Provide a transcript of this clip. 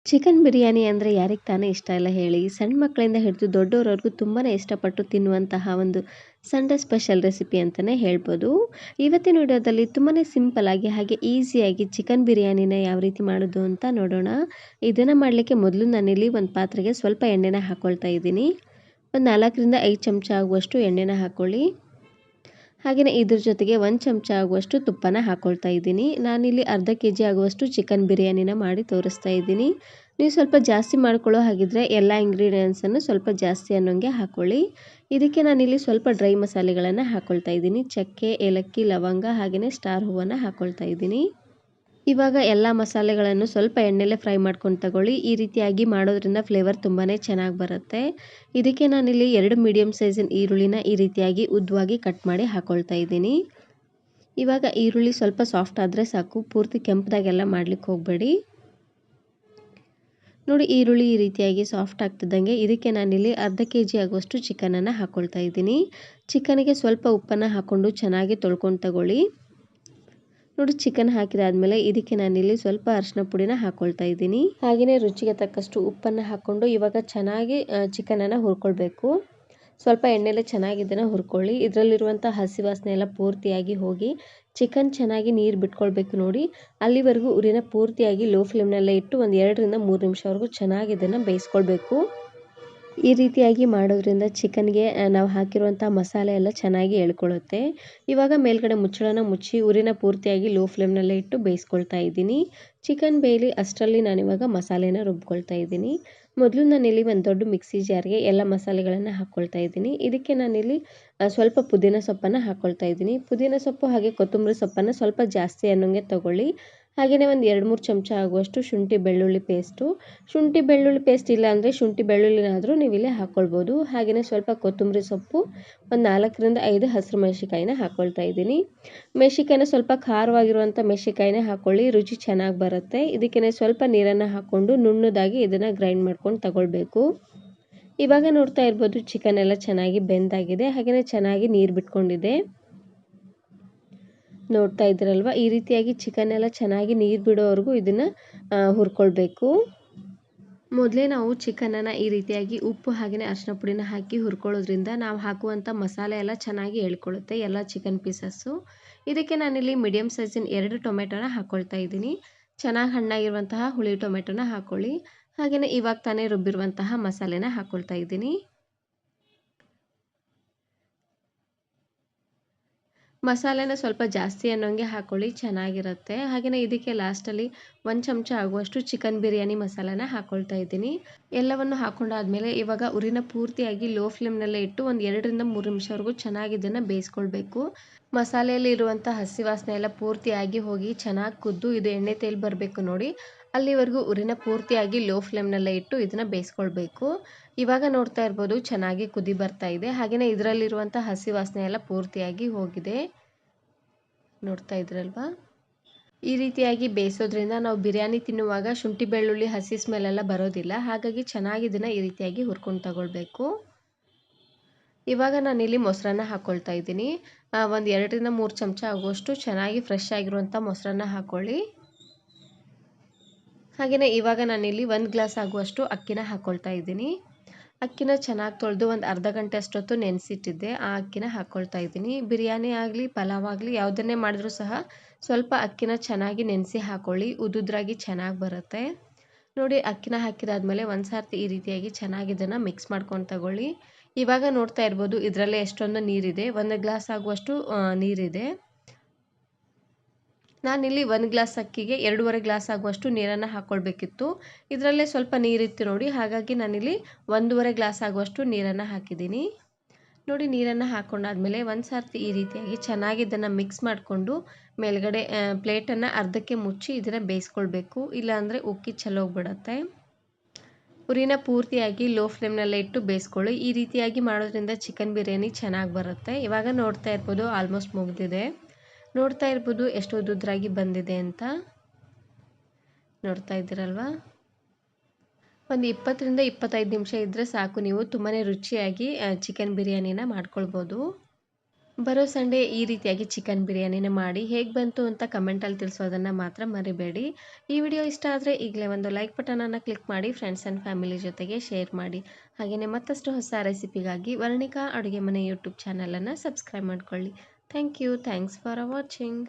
Chicken biryani ಅಂದರೆ ಯಾರಿಗೆ ತಾನೇ ಇಷ್ಟ ಇಲ್ಲ ಹೇಳಿ. ಸಣ್ಣ ಮಕ್ಕಳಿಂದ ಹಿಡಿದು ದೊಡ್ಡವರವರೆಗೂ ತುಂಬಾ ಇಷ್ಟಪಟ್ಟು ತಿನ್ನುವಂತಹ ಒಂದು ಸಂಡೇ ಸ್ಪೆಷಲ್ ರೆಸಿಪಿ ಅಂತಲೇ ಹೇಳ್ಬೋದು. ಇವತ್ತಿನ ವಿಡಿಯೋದಲ್ಲಿ ತುಂಬಾ ಸಿಂಪಲ್ ಆಗಿ ಹಾಗೆ ಈಸಿಯಾಗಿ ಚಿಕನ್ ಬಿರಿಯಾನಿನ ಯಾವ ರೀತಿ ಮಾಡೋದು ಅಂತ ನೋಡೋಣ. ಇದನ್ನು ಮಾಡಲಿಕ್ಕೆ ಮೊದಲು ನಾನಿಲ್ಲಿ ಒಂದು ಪಾತ್ರೆಗೆ ಸ್ವಲ್ಪ ಎಣ್ಣೆನ ಹಾಕ್ಕೊಳ್ತಾ ಇದ್ದೀನಿ. ಒಂದು 4ರಿಂದ 5 ಚಮಚ ಆಗುವಷ್ಟು ಎಣ್ಣೆನ ಹಾಕ್ಕೊಳ್ಳಿ. ಹಾಗೆಯೇ ಇದ್ರ ಜೊತೆಗೆ 1 ಚಮಚ ಆಗುವಷ್ಟು ತುಪ್ಪನ ಹಾಕ್ಕೊಳ್ತಾ ಇದ್ದೀನಿ. ನಾನಿಲ್ಲಿ ಅರ್ಧ ಕೆಜಿ ಆಗುವಷ್ಟು ಚಿಕನ್ ಬಿರಿಯಾನಿನ ಮಾಡಿ ತೋರಿಸ್ತಾ ಇದ್ದೀನಿ. ನೀವು ಸ್ವಲ್ಪ ಜಾಸ್ತಿ ಮಾಡ್ಕೊಳ್ಳೋ ಹಾಗಿದ್ರೆ ಎಲ್ಲ ಇಂಗ್ರೀಡಿಯೆಂಟ್ಸನ್ನು ಸ್ವಲ್ಪ ಜಾಸ್ತಿ ಅನ್ನೋಂಗೆ ಹಾಕ್ಕೊಳ್ಳಿ. ಇದಕ್ಕೆ ನಾನಿಲ್ಲಿ ಸ್ವಲ್ಪ ಡ್ರೈ ಮಸಾಲೆಗಳನ್ನು ಹಾಕ್ಕೊಳ್ತಾ ಇದ್ದೀನಿ. ಚಕ್ಕೆ, ಏಲಕ್ಕಿ, ಲವಂಗ ಹಾಗೆಯೇ ಸ್ಟಾರ್ ಹೂವನ್ನು ಹಾಕ್ಕೊಳ್ತಾ ಇದ್ದೀನಿ. ಇವಾಗ ಎಲ್ಲ ಮಸಾಲೆಗಳನ್ನು ಸ್ವಲ್ಪ ಎಣ್ಣೆಲೆ ಫ್ರೈ ಮಾಡ್ಕೊಂಡು ತಗೊಳ್ಳಿ. ಈ ರೀತಿಯಾಗಿ ಮಾಡೋದ್ರಿಂದ ಫ್ಲೇವರ್ ತುಂಬಾ ಚೆನ್ನಾಗಿ ಬರುತ್ತೆ. ಇದಕ್ಕೆ ನಾನಿಲ್ಲಿ 2 ಮೀಡಿಯಮ್ ಸೈಜಿನ ಈರುಳ್ಳಿನ ಈ ರೀತಿಯಾಗಿ ಉದ್ದವಾಗಿ ಕಟ್ ಮಾಡಿ ಹಾಕ್ಕೊಳ್ತಾ ಇದ್ದೀನಿ. ಇವಾಗ ಈರುಳ್ಳಿ ಸ್ವಲ್ಪ ಸಾಫ್ಟ್ ಆದರೆ ಸಾಕು, ಪೂರ್ತಿ ಕೆಂಪದಾಗೆಲ್ಲ ಮಾಡ್ಲಿಕ್ಕೆ ಹೋಗಬೇಡಿ. ನೋಡಿ, ಈರುಳ್ಳಿ ಈ ರೀತಿಯಾಗಿ ಸಾಫ್ಟ್ ಆಗ್ತಿದ್ದಂಗೆ ಇದಕ್ಕೆ ನಾನಿಲ್ಲಿ ಅರ್ಧ ಕೆಜಿ ಆಗುವಷ್ಟು ಚಿಕನನ್ನು ಹಾಕ್ಕೊಳ್ತಾ ಇದ್ದೀನಿ. ಚಿಕನ್ಗೆ ಸ್ವಲ್ಪ ಉಪ್ಪನ್ನು ಹಾಕ್ಕೊಂಡು ಚೆನ್ನಾಗಿ ತೊಳ್ಕೊಂಡು ತಗೊಳ್ಳಿ. ನೋಡಿ, ಚಿಕನ್ ಹಾಕಿದಾದ್ಮೇಲೆ ಇದಕ್ಕೆ ನಾನಿಲ್ಲಿ ಸ್ವಲ್ಪ ಅರಿಶಿನ ಪುಡಿನ ಹಾಕ್ಕೊಳ್ತಾ ಇದ್ದೀನಿ. ಹಾಗೆಯೇ ರುಚಿಗೆ ತಕ್ಕಷ್ಟು ಉಪ್ಪನ್ನು ಹಾಕ್ಕೊಂಡು ಇವಾಗ ಚೆನ್ನಾಗಿ ಚಿಕನನ್ನು ಹುರ್ಕೊಳ್ಬೇಕು. ಸ್ವಲ್ಪ ಎಣ್ಣೆಲೆ ಚೆನ್ನಾಗಿ ಇದನ್ನು ಹುರ್ಕೊಳ್ಳಿ. ಇದರಲ್ಲಿರುವಂಥ ಹಸಿ ವಾಸನೆ ಎಲ್ಲ ಪೂರ್ತಿಯಾಗಿ ಹೋಗಿ ಚಿಕನ್ ಚೆನ್ನಾಗಿ ನೀರು ಬಿಟ್ಕೊಳ್ಬೇಕು. ನೋಡಿ, ಅಲ್ಲಿವರೆಗೂ ಉರಿನ ಪೂರ್ತಿಯಾಗಿ ಲೋ ಫ್ಲೇಮ್ನಲ್ಲೇ ಇಟ್ಟು ಒಂದು 2ರಿಂದ 3 ನಿಮಿಷವರೆಗೂ ಚೆನ್ನಾಗಿ ಇದನ್ನು ಬೇಯಿಸ್ಕೊಳ್ಬೇಕು. ಈ ರೀತಿಯಾಗಿ ಮಾಡೋದ್ರಿಂದ ಚಿಕನ್ಗೆ ನಾವು ಹಾಕಿರುವಂಥ ಮಸಾಲೆ ಎಲ್ಲ ಚೆನ್ನಾಗಿ ಎಳ್ಕೊಳ್ಳುತ್ತೆ. ಇವಾಗ ಮೇಲ್ಗಡೆ ಮುಚ್ಚಳನ ಮುಚ್ಚಿ ಉರಿನ ಪೂರ್ತಿಯಾಗಿ ಲೋ ಫ್ಲೇಮ್ನಲ್ಲೇ ಇಟ್ಟು ಬೇಯಿಸ್ಕೊಳ್ತಾ ಇದ್ದೀನಿ. ಚಿಕನ್ ಬೇಯಲಿ ಅಷ್ಟರಲ್ಲಿ ನಾನಿವಾಗ ಮಸಾಲೆನ ರುಬ್ಕೊಳ್ತಾ ಇದ್ದೀನಿ. ಮೊದಲು ನಾನಿಲ್ಲಿ ಒಂದು ದೊಡ್ಡ ಮಿಕ್ಸಿ ಜಾರ್ಗೆ ಎಲ್ಲ ಮಸಾಲೆಗಳನ್ನು ಹಾಕ್ಕೊಳ್ತಾ ಇದ್ದೀನಿ. ಇದಕ್ಕೆ ನಾನಿಲ್ಲಿ ಸ್ವಲ್ಪ ಪುದೀನ ಸೊಪ್ಪನ್ನು ಹಾಕ್ಕೊಳ್ತಾ ಇದ್ದೀನಿ. ಪುದೀನ ಸೊಪ್ಪು ಹಾಗೆ ಕೊತ್ತಂಬರಿ ಸೊಪ್ಪನ್ನು ಸ್ವಲ್ಪ ಜಾಸ್ತಿ ಅನ್ನೋಂಗೆ ತಗೊಳ್ಳಿ. ಹಾಗೆಯೇ ಒಂದು 2-3 ಚಮಚ ಆಗುವಷ್ಟು ಶುಂಠಿ ಬೆಳ್ಳುಳ್ಳಿ ಪೇಸ್ಟು. ಶುಂಠಿ ಬೆಳ್ಳುಳ್ಳಿ ಪೇಸ್ಟ್ ಇಲ್ಲ ಅಂದರೆ ಶುಂಠಿ ಬೆಳ್ಳುಳ್ಳಿನಾದರೂ ನೀವು ಇಲ್ಲಿ ಹಾಕ್ಕೊಳ್ಬೋದು. ಹಾಗೆಯೇ ಸ್ವಲ್ಪ ಕೊತ್ತಂಬರಿ ಸೊಪ್ಪು, ಒಂದು 4ರಿಂದ 5 ಹಸಿರು ಮೆಣಸಿಕಾಯಿನ ಹಾಕ್ಕೊಳ್ತಾ ಇದ್ದೀನಿ. ಮೆಣಸಿಕಾಯಿನ ಸ್ವಲ್ಪ ಖಾರವಾಗಿರುವಂಥ ಮೆಣಸಿಕಾಯಿನ ಹಾಕ್ಕೊಳ್ಳಿ, ರುಚಿ ಚೆನ್ನಾಗಿ ಬರುತ್ತೆ. ಇದಕ್ಕೆ ಸ್ವಲ್ಪ ನೀರನ್ನು ಹಾಕ್ಕೊಂಡು ನುಣ್ಣದಾಗಿ ಇದನ್ನು ಗ್ರೈಂಡ್ ಮಾಡ್ಕೊಂಡು ತಗೊಳ್ಬೇಕು. ಇವಾಗ ನೋಡ್ತಾ ಇರ್ಬೋದು ಚಿಕನ್ ಎಲ್ಲ ಚೆನ್ನಾಗಿ ಬೆಂದಾಗಿದೆ, ಹಾಗೆಯೇ ಚೆನ್ನಾಗಿ ನೀರು ಬಿಟ್ಕೊಂಡಿದೆ. ನೋಡ್ತಾ ಇದ್ದೀರಲ್ವ, ಈ ರೀತಿಯಾಗಿ ಚಿಕನ್ ಎಲ್ಲ ಚೆನ್ನಾಗಿ ನೀರು ಬಿಡೋವರೆಗೂ ಇದನ್ನು ಹುರ್ಕೊಳ್ಬೇಕು. ಮೊದಲೇ ನಾವು ಚಿಕನನ್ನು ಈ ರೀತಿಯಾಗಿ ಉಪ್ಪು ಹಾಗೆಯೇ ಅರಿಶಿನ ಪುಡಿನ ಹಾಕಿ ಹುರ್ಕೊಳ್ಳೋದ್ರಿಂದ ನಾವು ಹಾಕುವಂಥ ಮಸಾಲೆ ಎಲ್ಲ ಚೆನ್ನಾಗಿ ಎಳ್ಕೊಳ್ಳುತ್ತೆ ಎಲ್ಲ ಚಿಕನ್ ಪೀಸಸ್ಸು. ಇದಕ್ಕೆ ನಾನಿಲ್ಲಿ ಮೀಡಿಯಮ್ ಸೈಜಿನ 2 ಟೊಮೆಟೊನ ಹಾಕ್ಕೊಳ್ತಾ ಇದ್ದೀನಿ. ಚೆನ್ನಾಗಿ ಹಣ್ಣಾಗಿರುವಂತಹ ಹುಳಿ ಟೊಮೆಟೊನ ಹಾಕ್ಕೊಳ್ಳಿ. ಹಾಗೆಯೇ ಇವಾಗ ತಾನೇ ರುಬ್ಬಿರುವಂತಹ ಮಸಾಲೆನ ಹಾಕ್ಕೊಳ್ತಾ ಇದ್ದೀನಿ. ಮಸಾಲೆನ ಸ್ವಲ್ಪ ಜಾಸ್ತಿ ಅನ್ನೋಂಗೆ ಹಾಕ್ಕೊಳ್ಳಿ, ಚೆನ್ನಾಗಿರುತ್ತೆ. ಹಾಗೆಯೇ ಇದಕ್ಕೆ ಲಾಸ್ಟಲ್ಲಿ 1 ಚಮಚ ಆಗುವಷ್ಟು ಚಿಕನ್ ಬಿರಿಯಾನಿ ಮಸಾಲಾನ ಹಾಕ್ಕೊಳ್ತಾ ಇದ್ದೀನಿ. ಎಲ್ಲವನ್ನು ಹಾಕ್ಕೊಂಡಾದ್ಮೇಲೆ ಇವಾಗ ಉರಿನ ಪೂರ್ತಿಯಾಗಿ ಲೋ ಫ್ಲೇಮ್ನಲ್ಲೇ ಇಟ್ಟು ಒಂದು 2ರಿಂದ 3 ನಿಮಿಷವರೆಗೂ ಚೆನ್ನಾಗಿ ಇದನ್ನು ಬೇಯಿಸ್ಕೊಳ್ಬೇಕು. ಮಸಾಲೆಯಲ್ಲಿ ಇರುವಂಥ ಹಸಿ ವಾಸನೆ ಎಲ್ಲ ಪೂರ್ತಿಯಾಗಿ ಹೋಗಿ ಚೆನ್ನಾಗಿ ಕುದ್ದು ಇದು ಎಣ್ಣೆ ತೇಲಿ ಬರಬೇಕು. ನೋಡಿ, ಅಲ್ಲಿವರೆಗೂ ಉರಿನ ಪೂರ್ತಿಯಾಗಿ ಲೋ ಫ್ಲೇಮ್ನಲ್ಲೇ ಇಟ್ಟು ಇದನ್ನು ಬೇಯಿಸ್ಕೊಳ್ಬೇಕು. ಇವಾಗ ನೋಡ್ತಾ ಇರ್ಬೋದು ಚೆನ್ನಾಗಿ ಕುದಿ ಬರ್ತಾ ಇದೆ. ಹಾಗೆಯೇ ಇದರಲ್ಲಿರುವಂಥ ಹಸಿ ವಾಸನೆ ಎಲ್ಲ ಪೂರ್ತಿಯಾಗಿ ಹೋಗಿದೆ. ನೋಡ್ತಾ ಇದ್ರಲ್ವಾ, ಈ ರೀತಿಯಾಗಿ ಬೇಯಿಸೋದ್ರಿಂದ ನಾವು ಬಿರಿಯಾನಿ ತಿನ್ನುವಾಗ ಶುಂಠಿ ಬೆಳ್ಳುಳ್ಳಿ ಹಸಿ ಸ್ಮೆಲ್ಲೆಲ್ಲ ಬರೋದಿಲ್ಲ. ಹಾಗಾಗಿ ಚೆನ್ನಾಗಿ ಇದನ್ನು ಈ ರೀತಿಯಾಗಿ ಹುರ್ಕೊಂಡು ತಗೊಳ್ಬೇಕು. ಇವಾಗ ನಾನಿಲ್ಲಿ ಮೊಸರನ್ನ ಹಾಕ್ಕೊಳ್ತಾ ಇದ್ದೀನಿ. ಒಂದು 2ರಿಂದ 3 ಚಮಚ ಆಗುವಷ್ಟು ಚೆನ್ನಾಗಿ ಫ್ರೆಶ್ ಆಗಿರುವಂಥ ಮೊಸರನ್ನ ಹಾಕ್ಕೊಳ್ಳಿ. ಹಾಗೆಯೇ ಇವಾಗ ನಾನಿಲ್ಲಿ 1 ಗ್ಲಾಸ್ ಆಗುವಷ್ಟು ಅಕ್ಕಿನ ಹಾಕ್ಕೊಳ್ತಾ ಇದ್ದೀನಿ. ಅಕ್ಕಿನ ಚೆನ್ನಾಗಿ ತೊಳೆದು ಒಂದು ಅರ್ಧ ಗಂಟೆ ಅಷ್ಟೊತ್ತು ನೆನೆಸಿಟ್ಟಿದ್ದೆ. ಆ ಅಕ್ಕಿನ ಹಾಕ್ಕೊಳ್ತಾ ಇದ್ದೀನಿ. ಬಿರಿಯಾನಿ ಆಗಲಿ ಪಲಾವ್ ಆಗಲಿ ಯಾವುದನ್ನೇ ಮಾಡಿದ್ರೂ ಸಹ ಸ್ವಲ್ಪ ಅಕ್ಕಿನ ಚೆನ್ನಾಗಿ ನೆನೆಸಿ ಹಾಕ್ಕೊಳ್ಳಿ, ಉದುದ್ರಾಗಿ ಚೆನ್ನಾಗಿ ಬರುತ್ತೆ. ನೋಡಿ, ಅಕ್ಕಿನ ಹಾಕಿದಾದ್ಮೇಲೆ ಒಂದು ಸರ್ತಿ ಈ ರೀತಿಯಾಗಿ ಚೆನ್ನಾಗಿ ಇದನ್ನು ಮಿಕ್ಸ್ ಮಾಡ್ಕೊಂಡು ತಗೊಳ್ಳಿ. ಇವಾಗ ನೋಡ್ತಾ ಇರ್ಬೋದು ಇದರಲ್ಲೇ ಎಷ್ಟೊಂದು ನೀರಿದೆ, 1 ಗ್ಲಾಸ್ ಆಗುವಷ್ಟು ನೀರಿದೆ. ನಾನಿಲ್ಲಿ 1 ಗ್ಲಾಸ್ ಅಕ್ಕಿಗೆ 2.5 ಗ್ಲಾಸ್ ಆಗುವಷ್ಟು ನೀರನ್ನು ಹಾಕ್ಕೊಳ್ಬೇಕಿತ್ತು. ಇದರಲ್ಲೇ ಸ್ವಲ್ಪ ನೀರಿತ್ತು ನೋಡಿ, ಹಾಗಾಗಿ ನಾನಿಲ್ಲಿ 1.5 ಗ್ಲಾಸ್ ಆಗುವಷ್ಟು ನೀರನ್ನು ಹಾಕಿದ್ದೀನಿ. ನೋಡಿ, ನೀರನ್ನು ಹಾಕ್ಕೊಂಡಾದ್ಮೇಲೆ ಒಂದು ಸರ್ತಿ ಈ ರೀತಿಯಾಗಿ ಚೆನ್ನಾಗಿ ಇದನ್ನು ಮಿಕ್ಸ್ ಮಾಡಿಕೊಂಡು ಮೇಲ್ಗಡೆ ಪ್ಲೇಟನ್ನು ಅರ್ಧಕ್ಕೆ ಮುಚ್ಚಿ ಇದನ್ನು ಬೇಯಿಸ್ಕೊಳ್ಬೇಕು. ಇಲ್ಲಾಂದರೆ ಉಕ್ಕಿ ಚೆಲ್ಲೋಗ್ಬಿಡುತ್ತೆ. ಉರಿನ ಪೂರ್ತಿಯಾಗಿ ಲೋ ಫ್ಲೇಮ್ನಲ್ಲೇ ಇಟ್ಟು ಬೇಯಿಸ್ಕೊಳ್ಳಿ. ಈ ರೀತಿಯಾಗಿ ಮಾಡೋದ್ರಿಂದ ಚಿಕನ್ ಬಿರಿಯಾನಿ ಚೆನ್ನಾಗಿ ಬರುತ್ತೆ. ಇವಾಗ ನೋಡ್ತಾ ಇರ್ಬೋದು ಆಲ್ಮೋಸ್ಟ್ ಮುಗಿದಿದೆ. ನೋಡ್ತಾ ಇರ್ಬೋದು ಎಷ್ಟು ಉದ್ದುದ್ರಾಗಿ ಬಂದಿದೆ ಅಂತ. ನೋಡ್ತಾ ಇದ್ದೀರಲ್ವಾ, ಒಂದು 20ರಿಂದ 25 ನಿಮಿಷ ಇದ್ದರೆ ಸಾಕು, ನೀವು ತುಂಬಾ ರುಚಿಯಾಗಿ ಚಿಕನ್ ಬಿರಿಯಾನಿನ ಮಾಡ್ಕೊಳ್ಬೋದು. ಬರೋ ಸಂಡೇ ಈ ರೀತಿಯಾಗಿ ಚಿಕನ್ ಬಿರಿಯಾನಿನ ಮಾಡಿ ಹೇಗೆ ಬಂತು ಅಂತ ಕಮೆಂಟಲ್ಲಿ ತಿಳಿಸೋದನ್ನು ಮಾತ್ರ ಮರಿಬೇಡಿ. ಈ ವಿಡಿಯೋ ಇಷ್ಟ ಆದರೆ ಈಗಲೇ ಒಂದು ಲೈಕ್ ಬಟನನ್ನು ಕ್ಲಿಕ್ ಮಾಡಿ, ಫ್ರೆಂಡ್ಸ್ ಆ್ಯಂಡ್ ಫ್ಯಾಮಿಲಿ ಜೊತೆಗೆ ಶೇರ್ ಮಾಡಿ. ಹಾಗೆಯೇ ಮತ್ತಷ್ಟು ಹೊಸ ರೆಸಿಪಿಗಾಗಿ ವರ್ಣಿಕಾ ಅಡುಗೆ ಮನೆ ಯೂಟ್ಯೂಬ್ ಚಾನಲನ್ನು ಸಬ್ಸ್ಕ್ರೈಬ್ ಮಾಡ್ಕೊಳ್ಳಿ. Thank you. Thanks for watching.